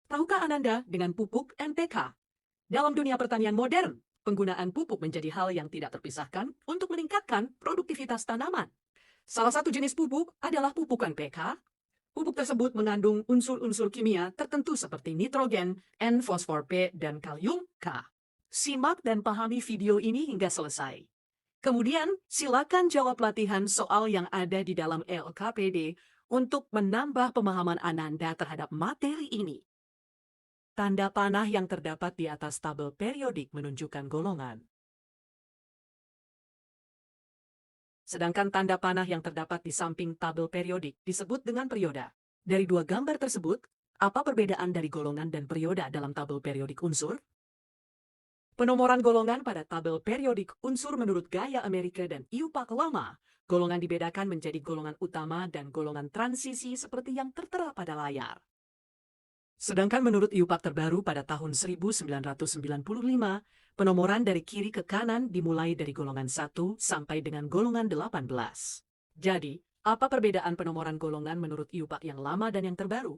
Tahukah Ananda dengan pupuk NPK? Dalam dunia pertanian modern, penggunaan pupuk menjadi hal yang tidak terpisahkan untuk meningkatkan produktivitas tanaman. Salah satu jenis pupuk adalah pupuk NPK. Pupuk tersebut mengandung unsur-unsur kimia tertentu seperti nitrogen, N-fosfor P, dan kalium K. Simak dan pahami video ini hingga selesai. Kemudian, silakan jawab latihan soal yang ada di dalam LKPD untuk menambah pemahaman Ananda terhadap materi ini. Tanda panah yang terdapat di atas tabel periodik menunjukkan golongan. Sedangkan tanda panah yang terdapat di samping tabel periodik disebut dengan perioda. Dari dua gambar tersebut, apa perbedaan dari golongan dan perioda dalam tabel periodik unsur? Penomoran golongan pada tabel periodik unsur menurut gaya Amerika dan IUPAC lama, golongan dibedakan menjadi golongan utama dan golongan transisi seperti yang tertera pada layar. Sedangkan menurut IUPAC terbaru pada tahun 1995, penomoran dari kiri ke kanan dimulai dari golongan 1 sampai dengan golongan 18. Jadi, apa perbedaan penomoran golongan menurut IUPAC yang lama dan yang terbaru?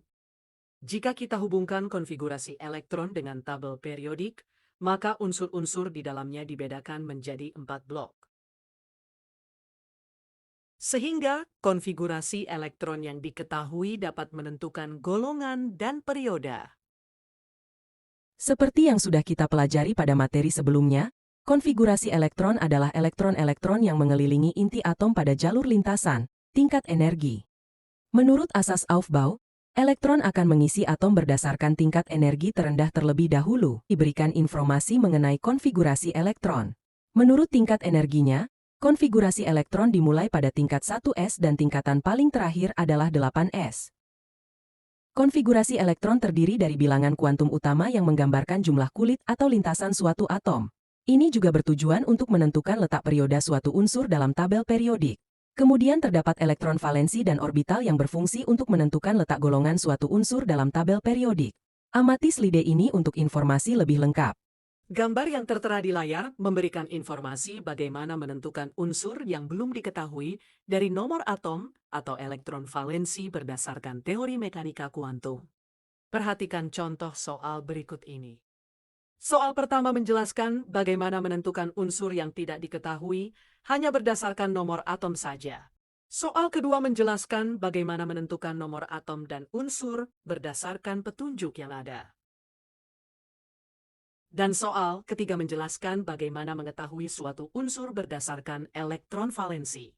Jika kita hubungkan konfigurasi elektron dengan tabel periodik, maka unsur-unsur di dalamnya dibedakan menjadi 4 blok. Sehingga konfigurasi elektron yang diketahui dapat menentukan golongan dan perioda. Seperti yang sudah kita pelajari pada materi sebelumnya, konfigurasi elektron adalah elektron-elektron yang mengelilingi inti atom pada jalur lintasan, tingkat energi. Menurut asas Aufbau, elektron akan mengisi atom berdasarkan tingkat energi terendah terlebih dahulu. Diberikan informasi mengenai konfigurasi elektron. Menurut tingkat energinya, konfigurasi elektron dimulai pada tingkat 1s dan tingkatan paling terakhir adalah 8s. Konfigurasi elektron terdiri dari bilangan kuantum utama yang menggambarkan jumlah kulit atau lintasan suatu atom. Ini juga bertujuan untuk menentukan letak perioda suatu unsur dalam tabel periodik. Kemudian terdapat elektron valensi dan orbital yang berfungsi untuk menentukan letak golongan suatu unsur dalam tabel periodik. Amati slide ini untuk informasi lebih lengkap. Gambar yang tertera di layar memberikan informasi bagaimana menentukan unsur yang belum diketahui dari nomor atom atau elektron valensi berdasarkan teori mekanika kuantum. Perhatikan contoh soal berikut ini. Soal pertama menjelaskan bagaimana menentukan unsur yang tidak diketahui hanya berdasarkan nomor atom saja. Soal kedua menjelaskan bagaimana menentukan nomor atom dan unsur berdasarkan petunjuk yang ada. Dan soal ketiga menjelaskan bagaimana mengetahui suatu unsur berdasarkan elektron valensi.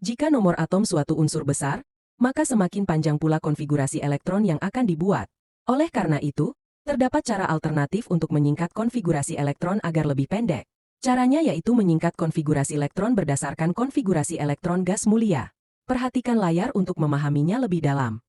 Jika nomor atom suatu unsur besar, maka semakin panjang pula konfigurasi elektron yang akan dibuat. Oleh karena itu, terdapat cara alternatif untuk menyingkat konfigurasi elektron agar lebih pendek. Caranya yaitu menyingkat konfigurasi elektron berdasarkan konfigurasi elektron gas mulia. Perhatikan layar untuk memahaminya lebih dalam.